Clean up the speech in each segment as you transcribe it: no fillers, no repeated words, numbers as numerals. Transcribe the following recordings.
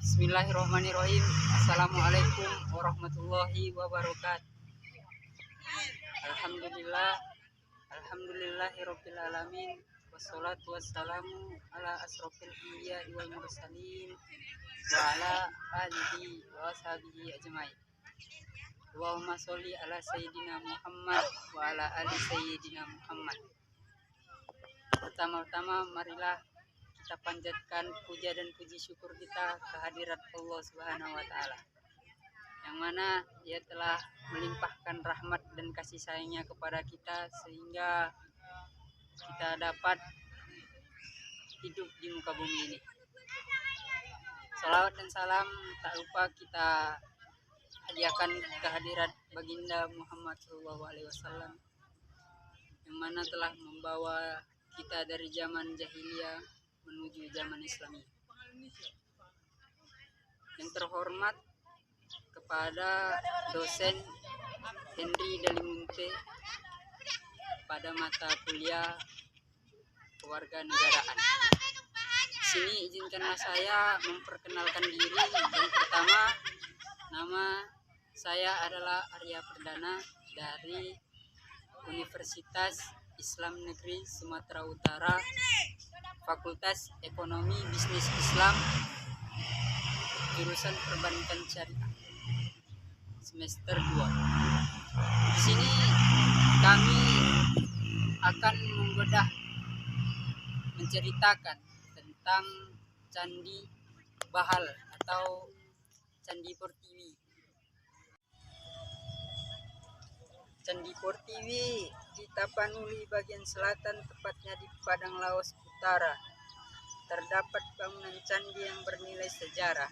Bismillahirrahmanirrahim. Assalamualaikum warahmatullahi wabarakatuh. Alhamdulillah, alhamdulillahirabbil alamin. Wassalatu wassalamu ala asrofil anbiya wal mursalin wa ala alihi wa sahbihi ajmain. Allahumma sholli ala sayyidina Muhammad wa ala ali sayyidina Muhammad. Pertama-tama marilah kita panjatkan puja dan puji syukur kita kehadirat Allah Subhanahu wa taala, yang mana Dia telah melimpahkan rahmat dan kasih sayangnya kepada kita sehingga kita dapat hidup di muka bumi ini. Salawat dan salam tak lupa kita hadiahkan kehadirat baginda Muhammad SAW, yang mana telah membawa kita dari zaman jahiliyah menuju zaman Islami. Yang terhormat kepada dosen Henry Dalimunte pada mata kuliah kewarganegaraan. Di sini izinkanlah saya memperkenalkan diri. Yang pertama, nama saya adalah Arya Perdana dari Universitas Islam Negeri Sumatera Utara, Fakultas Ekonomi Bisnis Islam, jurusan Perbankan Syariah, semester 2. Di sini kami akan menceritakan tentang Candi Bahal atau Candi Portiwi. Candi Portiwi di Tapanuli bagian selatan, tepatnya di Padang Lawas Utara, terdapat bangunan candi yang bernilai sejarah.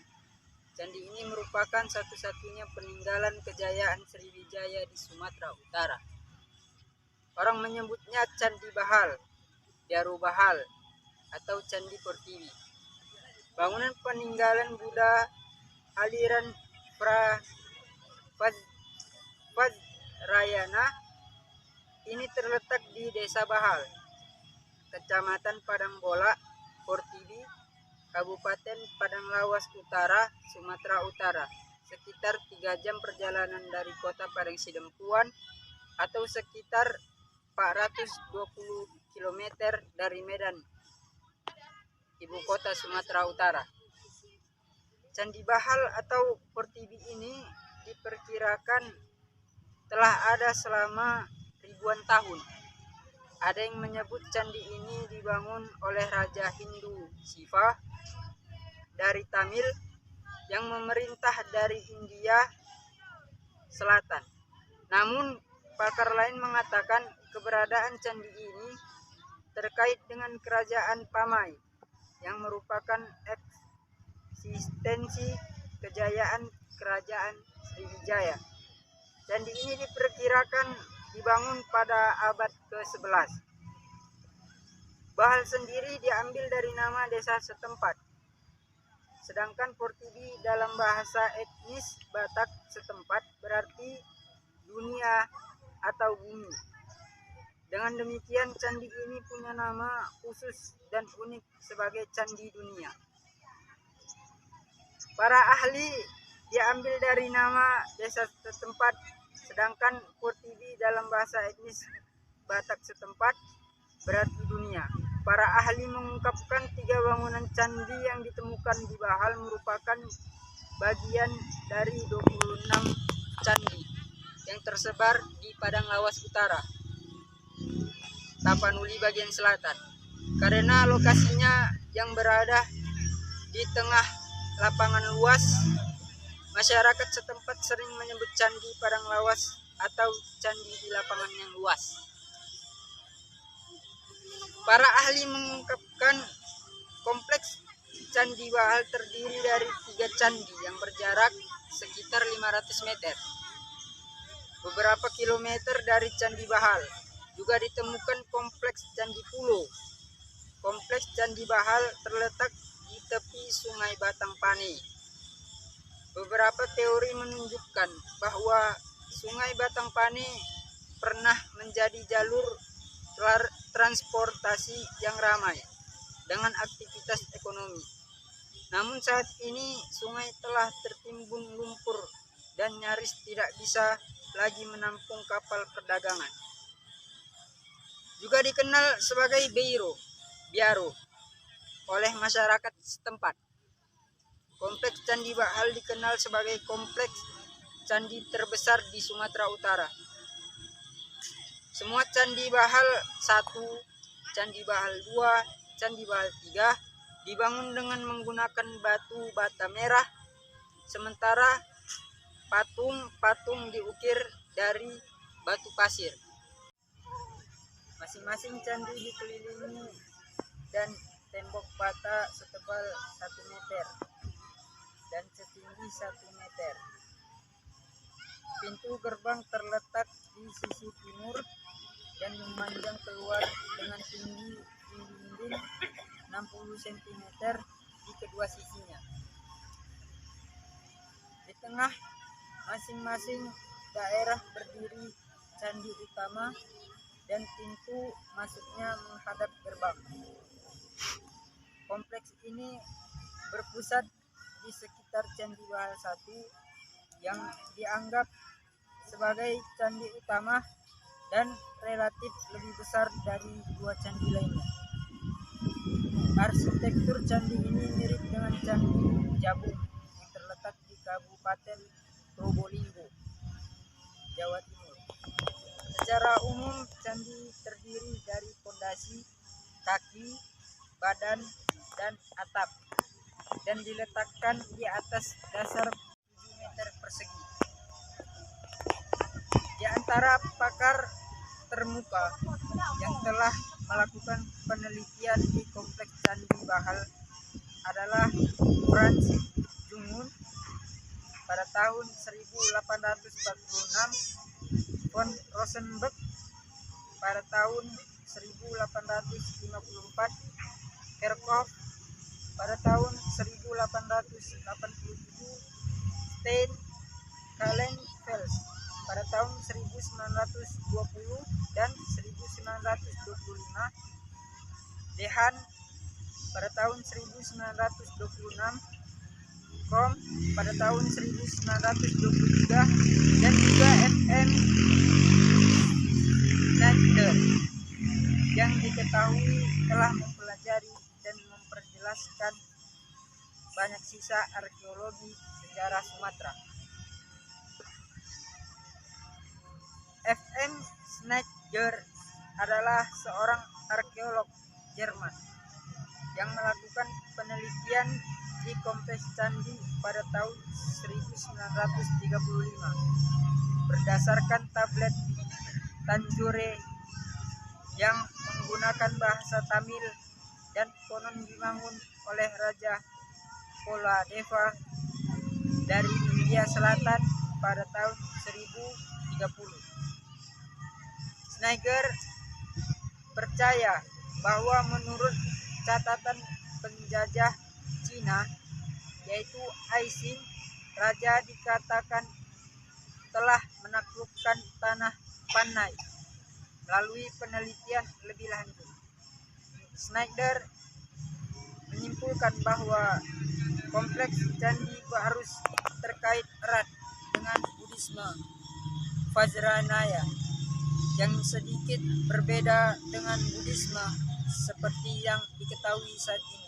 Candi ini merupakan satu-satunya peninggalan kejayaan Sriwijaya di Sumatera Utara. Orang menyebutnya Candi Bahal, Daru Bahal, atau Candi Portiwi. Bangunan peninggalan Buddha aliran Vajrayana ini terletak di Desa Bahal, Kecamatan Padangbola, Portiwi, Kabupaten Padang Lawas Utara, Sumatera Utara, sekitar 3 jam perjalanan dari kota Padang Sidempuan atau sekitar 420 km dari Medan, ibu kota Sumatera Utara. Candi Bahal atau Portiwi ini diperkirakan telah ada selama ribuan tahun. Ada yang menyebut candi ini dibangun oleh Raja Hindu Siva dari Tamil yang memerintah dari India Selatan. Namun pakar lain mengatakan keberadaan candi ini terkait dengan kerajaan Pamai yang merupakan eksistensi kejayaan kerajaan Sriwijaya. Candi ini diperkirakan dibangun pada abad ke-11. Bahal sendiri diambil dari nama desa setempat. Sedangkan Portiwi dalam bahasa etnis Batak setempat berarti dunia atau bumi. Dengan demikian candi ini punya nama khusus dan unik sebagai candi dunia. Para ahli diambil dari nama desa setempat, sedangkan Portiwi dalam bahasa etnis Batak setempat berarti dunia. Para ahli mengungkapkan 3 bangunan candi yang ditemukan di Bahal merupakan bagian dari 26 candi yang tersebar di Padang Lawas Utara, Tapanuli bagian selatan. Karena lokasinya yang berada di tengah lapangan luas, masyarakat setempat sering menyebut Candi Padang Lawas atau candi di lapangan yang luas. Para ahli mengungkapkan kompleks Candi Bahal terdiri dari 3 candi yang berjarak sekitar 500 meter. Beberapa kilometer dari Candi Bahal juga ditemukan kompleks Candi Pulo. Kompleks Candi Bahal terletak di tepi Sungai Batangpane. Beberapa teori menunjukkan bahwa Sungai Batangpane pernah menjadi jalur transportasi yang ramai dengan aktivitas ekonomi. Namun saat ini sungai telah tertimbun lumpur dan nyaris tidak bisa lagi menampung kapal perdagangan. Juga dikenal sebagai Biaro oleh masyarakat setempat. Kompleks Candi Bahal dikenal sebagai kompleks candi terbesar di Sumatera Utara. Semua Candi Bahal 1, Candi Bahal 2, Candi Bahal 3 dibangun dengan menggunakan batu bata merah, sementara patung-patung diukir dari batu pasir. Masing-masing candi dikelilingi dan tembok bata setebal 1 meter dan setinggi 1 meter. Pintu gerbang terletak di sisi timur dan memanjang keluar dengan tinggi dinding 60 cm di kedua sisinya. Di tengah masing-masing daerah berdiri candi utama dan pintu masuknya menghadap gerbang. Kompleks ini berpusat di sekitar Candi Bahal 1 yang dianggap sebagai candi utama dan relatif lebih besar dari 2 candi lainnya. Arsitektur candi ini mirip dengan Candi Jabung yang terletak di Kabupaten Probolinggo, Jawa Timur. Secara umum candi terdiri dari fondasi, kaki, badan, dan atap dan diletakkan di atas dasar 7 meter persegi. Di antara pakar termuka yang telah melakukan penelitian di kompleks Candi Bahal adalah Franz Jungun pada tahun 1846, von Rosenberg pada tahun 1854, Kerkhoff pada tahun 1887, Stein Kallenfels pada tahun 1920 dan 1925, Dehaen pada tahun 1926, Krom pada tahun 1923, dan juga FM Schneider yang diketahui telah mempelajari dan memperjelaskan banyak sisa arkeologi sejarah Sumatera. FM Schneider adalah seorang arkeolog Jerman yang melakukan penelitian di kompleks candi pada tahun 1935 berdasarkan tablet Tanjore yang menggunakan bahasa Tamil dan konon dibangun oleh Raja Poladeva dari India Selatan pada tahun 1030. Schneider percaya bahwa menurut catatan penjajah Cina, yaitu Aising, raja dikatakan telah menaklukkan tanah Panai melalui penelitian lebih lanjut. Schneider menyimpulkan bahwa kompleks Candi Barus terkait erat dengan Buddhisme Vajrayana yang sedikit berbeda dengan Buddhisme seperti yang diketahui saat ini.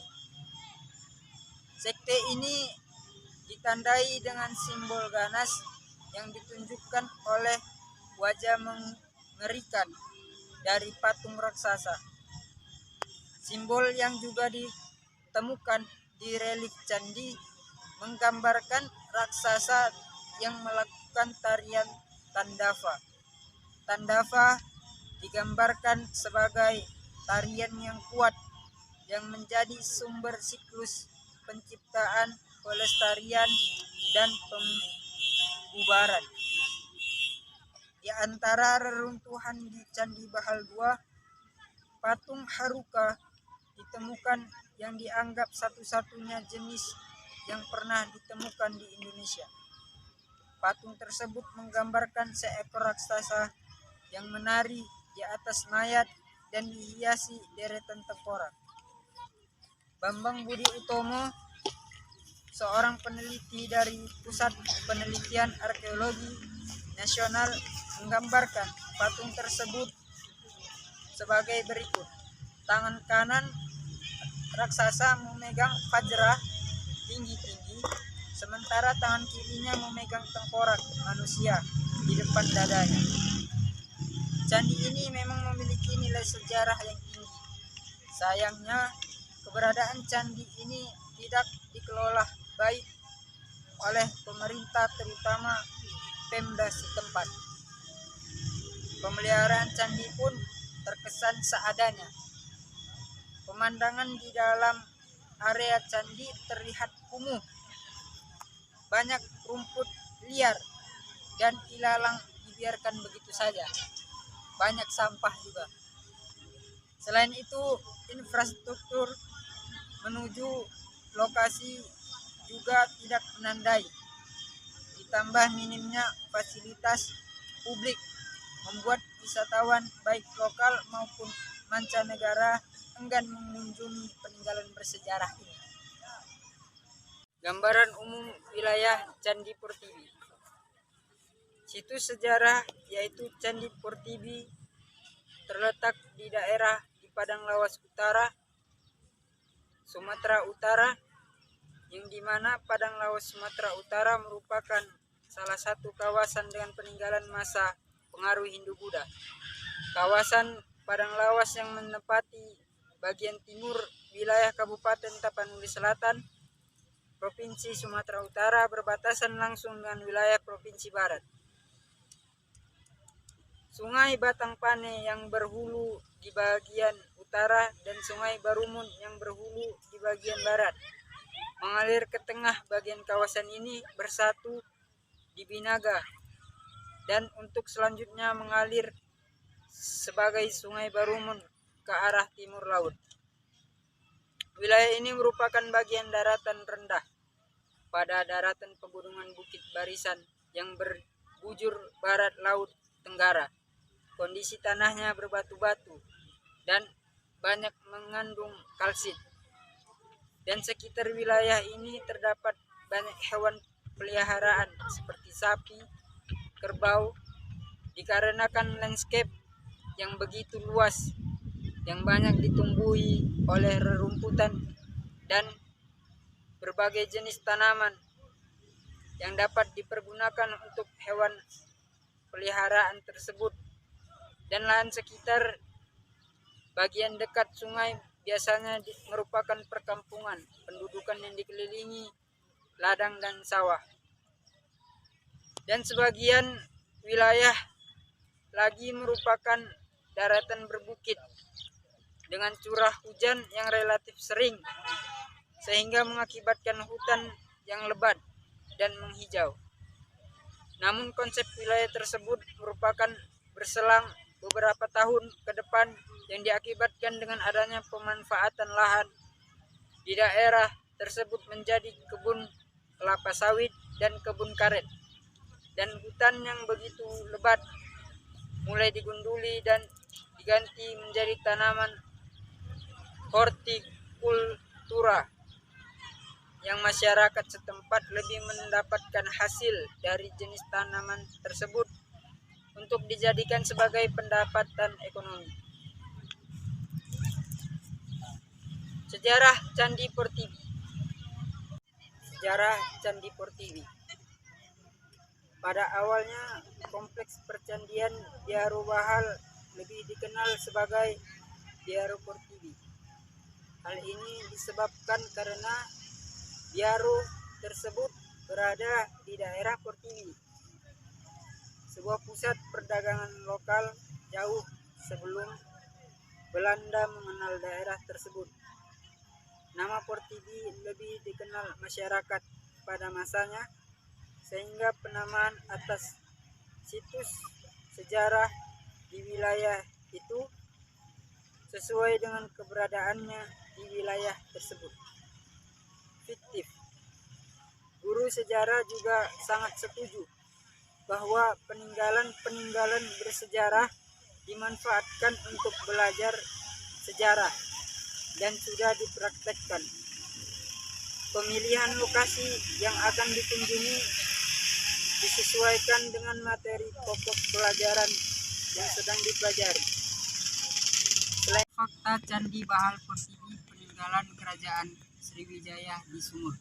Sekte ini ditandai dengan simbol ganas yang ditunjukkan oleh wajah mengerikan dari patung raksasa. Simbol yang juga ditemukan di relief candi menggambarkan raksasa yang melakukan tarian Tandava. Tandava digambarkan sebagai tarian yang kuat yang menjadi sumber siklus penciptaan, pelestarian, dan pembubaran. Di antara reruntuhan di Candi Bahal 2, patung Haruka ditemukan yang dianggap satu-satunya jenis yang pernah ditemukan di Indonesia. Patung tersebut menggambarkan seekor raksasa yang menari di atas mayat dan dihiasi deretan tengkorak. Bambang Budi Utomo seorang peneliti dari Pusat Penelitian Arkeologi Nasional menggambarkan patung tersebut sebagai berikut. Tangan kanan raksasa memegang vajra tinggi-tinggi, sementara tangan kirinya memegang tengkorak manusia di depan dadanya. Candi ini memang memiliki nilai sejarah yang tinggi. Sayangnya, keberadaan candi ini tidak dikelola baik oleh pemerintah, terutama Pemda setempat. Pemeliharaan candi pun terkesan seadanya. Pemandangan di dalam area candi terlihat kumuh. Banyak rumput liar dan ilalang dibiarkan begitu saja. Banyak sampah juga. Selain itu, infrastruktur menuju lokasi juga tidak menandai. Ditambah minimnya fasilitas publik membuat wisatawan baik lokal maupun mancanegara enggan mengunjungi peninggalan bersejarah ini. Gambaran umum wilayah Candi Portivi. Situs sejarah yaitu Candi Portivi terletak di daerah di Padang Lawas Utara, Sumatera Utara, yang dimana Padang Lawas Sumatera Utara merupakan salah satu kawasan dengan peninggalan masa pengaruh Hindu-Buddha. Kawasan Padang Lawas yang menempati bagian timur wilayah Kabupaten Tapanuli Selatan, Provinsi Sumatera Utara, berbatasan langsung dengan wilayah Provinsi Barat. Sungai Batang Pane yang berhulu di bagian utara dan Sungai Barumun yang berhulu di bagian barat mengalir ke tengah bagian kawasan ini bersatu di Binaga, dan untuk selanjutnya mengalir sebagai Sungai Barumun ke arah timur laut. Wilayah ini merupakan bagian daratan rendah pada daratan pegunungan Bukit Barisan yang berbujur barat Laut Tenggara. Kondisi tanahnya berbatu-batu dan banyak mengandung kalsit. Dan sekitar wilayah ini terdapat banyak hewan peliharaan seperti sapi, kerbau, dikarenakan landscape yang begitu luas yang banyak ditumbuhi oleh rerumputan dan berbagai jenis tanaman yang dapat dipergunakan untuk hewan peliharaan tersebut. Dan lahan sekitar bagian dekat sungai biasanya merupakan perkampungan pendudukan yang dikelilingi ladang dan sawah. Dan sebagian wilayah lagi merupakan daratan berbukit dengan curah hujan yang relatif sering, sehingga mengakibatkan hutan yang lebat dan menghijau. Namun konsep wilayah tersebut merupakan berselang beberapa tahun ke depan yang diakibatkan dengan adanya pemanfaatan lahan di daerah tersebut menjadi kebun kelapa sawit dan kebun karet, dan hutan yang begitu lebat mulai digunduli dan diganti menjadi tanaman hortikultura yang masyarakat setempat lebih mendapatkan hasil dari jenis tanaman tersebut untuk dijadikan sebagai pendapatan ekonomi. Sejarah Candi Portivi. Sejarah Candi Portivi. Pada awalnya, kompleks percandian Biaro Bahal lebih dikenal sebagai Biaro Portivi. Hal ini disebabkan karena biaro tersebut berada di daerah Portivi, sebuah pusat perdagangan lokal jauh sebelum Belanda mengenal daerah tersebut. Nama Portivi lebih dikenal masyarakat pada masanya, sehingga penamaan atas situs sejarah di wilayah itu sesuai dengan keberadaannya di wilayah tersebut. Fiktif. Guru sejarah juga sangat setuju bahwa peninggalan bersejarah dimanfaatkan untuk belajar sejarah dan sudah dipraktekkan. Pemilihan lokasi yang akan dikunjungi disesuaikan dengan materi pokok pelajaran yang sedang dipelajari. Selain fakta Candi Bahal Pertiwi peninggalan Kerajaan Sriwijaya di Sumur.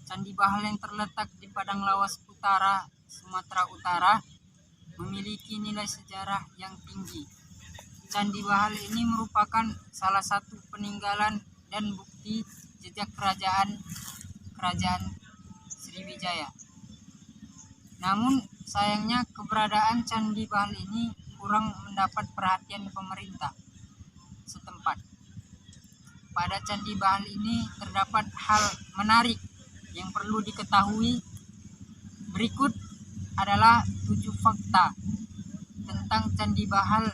Candi Bahal yang terletak di Padang Lawas Utara, Sumatera Utara, memiliki nilai sejarah yang tinggi. Candi Bahal ini merupakan salah satu peninggalan dan bukti jejak kerajaan Sriwijaya. Namun sayangnya keberadaan Candi Bahal ini kurang mendapat perhatian pemerintah setempat. Pada Candi Bahal ini terdapat hal menarik yang perlu diketahui. Berikut adalah 7 fakta tentang Candi Bahal.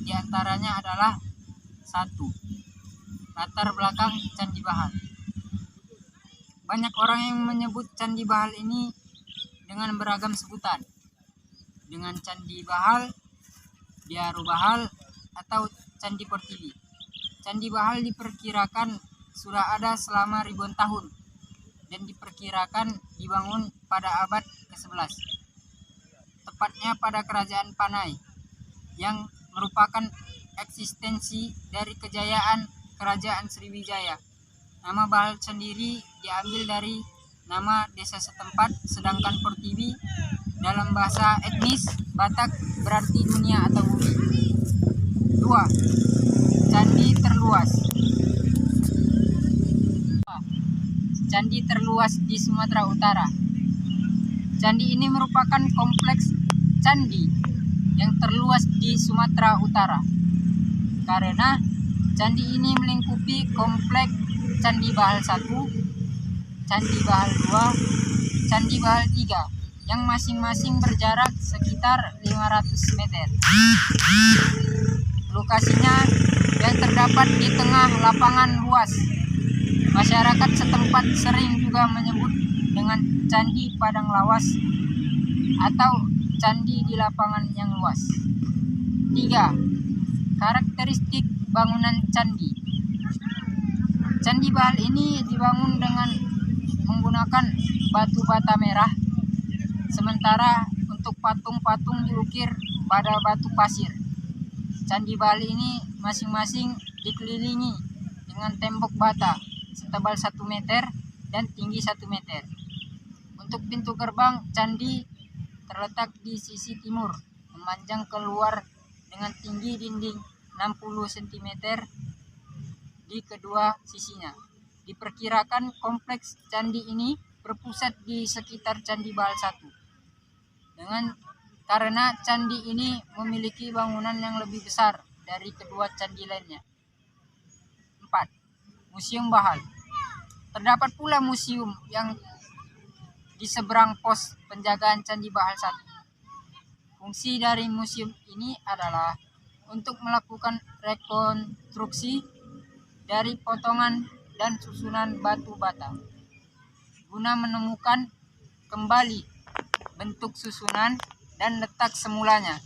Di antaranya adalah 1. Latar belakang Candi Bahal. Banyak orang yang menyebut Candi Bahal ini dengan beragam sebutan. Dengan Candi Bahal, Biaro Bahal, atau Candi Pertiwi. Candi Bahal diperkirakan sudah ada selama ribuan tahun dan diperkirakan dibangun pada abad ke-11. Tepatnya pada Kerajaan Panai yang merupakan eksistensi dari kejayaan Kerajaan Sriwijaya. Nama Bahal sendiri diambil dari nama desa setempat, sedangkan Pertiwi dalam bahasa etnis Batak berarti dunia atau bumi. 2. Candi terluas. Candi terluas di Sumatera Utara. Candi ini merupakan kompleks candi yang terluas di Sumatera Utara. Karena candi ini melingkupi kompleks Candi Bahal 1, Candi Bahal 2, Candi Bahal 3 yang masing-masing berjarak sekitar 500 meter. Lokasinya yang terdapat di tengah lapangan luas. Masyarakat setempat sering juga menyebut dengan Candi Padang Lawas atau candi di lapangan yang luas. 3. Karakteristik bangunan candi. Candi Bahal ini dibangun dengan menggunakan batu bata merah, sementara untuk patung-patung diukir pada batu pasir. Candi Bahal ini masing-masing dikelilingi dengan tembok bata setebal 1 meter dan tinggi 1 meter. Untuk pintu gerbang candi terletak di sisi timur, memanjang keluar dengan tinggi dinding 60 cm di kedua sisinya. Diperkirakan kompleks candi ini berpusat di sekitar Candi Bahal 1. Karena candi ini memiliki bangunan yang lebih besar dari kedua candi lainnya. 4. Museum Bahal. Terdapat pula museum yang di seberang pos penjagaan Candi Bahal 1. Fungsi dari museum ini adalah untuk melakukan rekonstruksi dari potongan dan susunan batu bata, guna menemukan kembali bentuk susunan dan letak semulanya.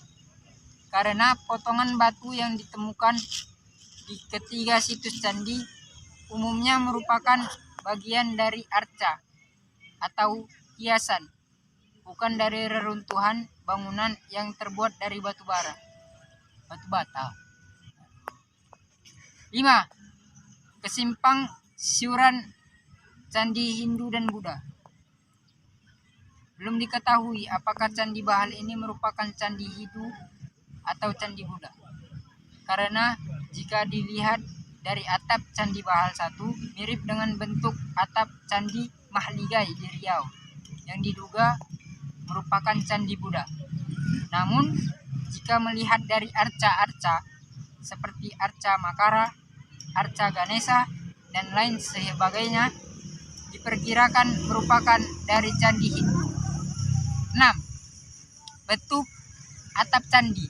Karena potongan batu yang ditemukan di ketiga situs candi umumnya merupakan bagian dari arca atau hiasan, bukan dari reruntuhan bangunan yang terbuat dari batu bata. 5. Kesimpang siuran candi Hindu dan Buddha. Belum diketahui apakah Candi Bahal ini merupakan candi Hindu atau candi Buddha. Karena jika dilihat dari atap Candi Bahal 1 mirip dengan bentuk atap Candi Mahligai di Riau yang diduga merupakan candi Buddha. Namun jika melihat dari arca-arca seperti arca Makara, arca Ganesha, dan lain sebagainya, diperkirakan merupakan dari candi Hindu. 6. Bentuk atap candi.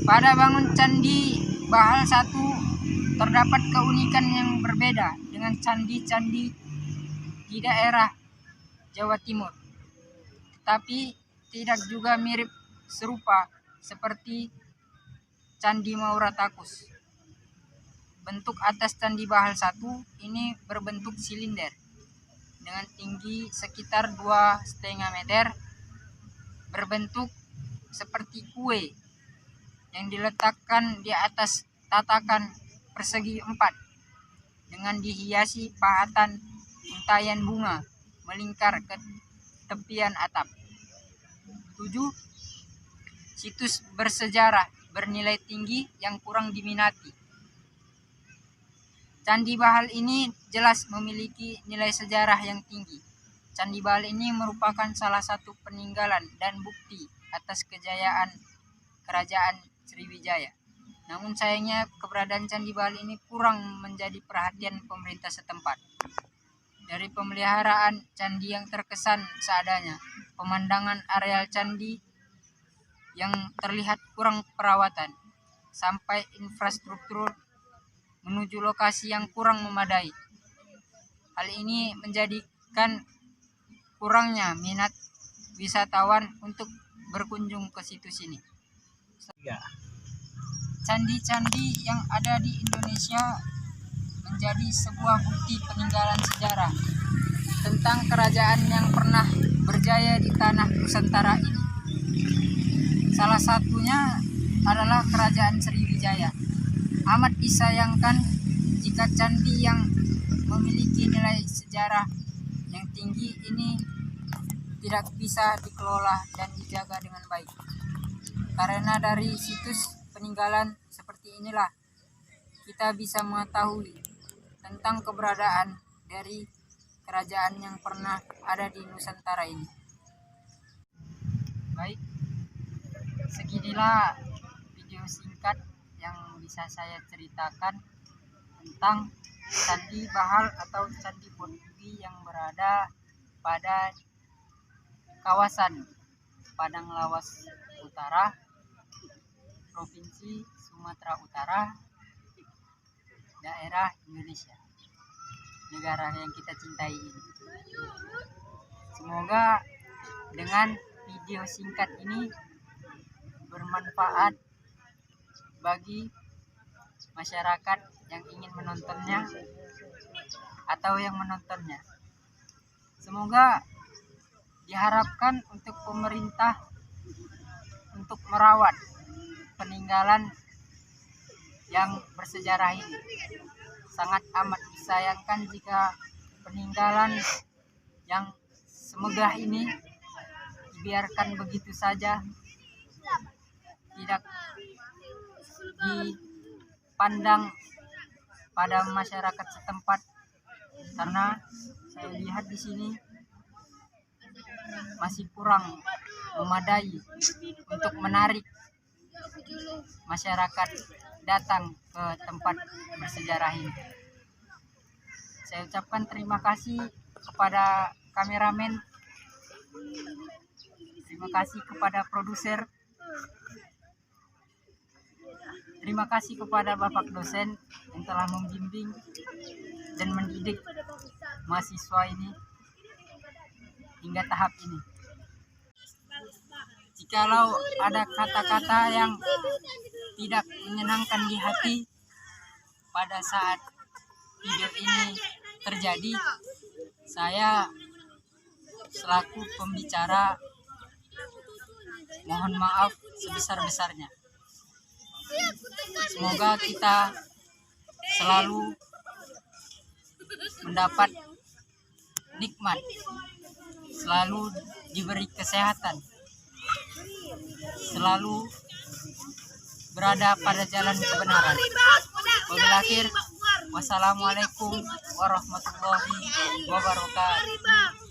Pada bangun Candi Bahal 1 terdapat keunikan yang berbeda dengan candi-candi di daerah Jawa Timur, tetapi tidak juga mirip serupa seperti Candi Mauratakus. bentuk atas Candi Bahal 1 ini berbentuk silinder dengan tinggi sekitar 2,5 meter, berbentuk seperti kue yang diletakkan di atas tatakan persegi 4 dengan dihiasi pahatan untayan bunga melingkar ke tepian atap. 7. Situs bersejarah bernilai tinggi yang kurang diminati. Candi Bahal ini jelas memiliki nilai sejarah yang tinggi. Candi Bahal ini merupakan salah satu peninggalan dan bukti atas kejayaan Kerajaan Sriwijaya. Namun sayangnya keberadaan Candi Bahal ini kurang menjadi perhatian pemerintah setempat. Dari pemeliharaan candi yang terkesan seadanya, pemandangan areal candi yang terlihat kurang perawatan, sampai infrastruktur menuju lokasi yang kurang memadai. Hal ini menjadikan kurangnya minat wisatawan untuk berkunjung ke situs ini. Candi-candi yang ada di Indonesia menjadi sebuah bukti peninggalan sejarah tentang kerajaan yang pernah berjaya di tanah Nusantara ini. Salah satunya adalah Kerajaan Sriwijaya. Amat disayangkan jika candi yang memiliki nilai sejarah yang tinggi ini tidak bisa dikelola dan dijaga dengan baik. Karena dari situs peninggalan seperti inilah kita bisa mengetahui tentang keberadaan dari kerajaan yang pernah ada di Nusantara ini. Baik, seginilah video singkat yang bisa saya ceritakan tentang Candi Bahal atau Candi Portivi yang berada pada kawasan Padang Lawas Utara, Provinsi Sumatera Utara, daerah Indonesia, negara yang kita cintai ini. Semoga dengan video singkat ini bermanfaat bagi masyarakat yang ingin menontonnya atau yang menontonnya. Semoga diharapkan untuk pemerintah untuk merawat peninggalan yang bersejarah ini. Sangat amat disayangkan jika peninggalan yang semegah ini dibiarkan begitu saja, tidak dipandang pada masyarakat setempat, karena saya lihat di sini masih kurang memadai untuk menarik masyarakat datang ke tempat bersejarah ini. Saya ucapkan terima kasih kepada kameramen, terima kasih kepada produser, terima kasih kepada Bapak dosen yang telah membimbing dan mendidik mahasiswa ini hingga tahap ini. Jikalau ada kata-kata yang tidak menyenangkan di hati pada saat video ini terjadi, saya selaku pembicara mohon maaf sebesar-besarnya. Semoga kita selalu mendapat nikmat, selalu diberi kesehatan, selalu berada pada jalan kebenaran. Wabillahi akhir, wassalamualaikum warahmatullahi wabarakatuh.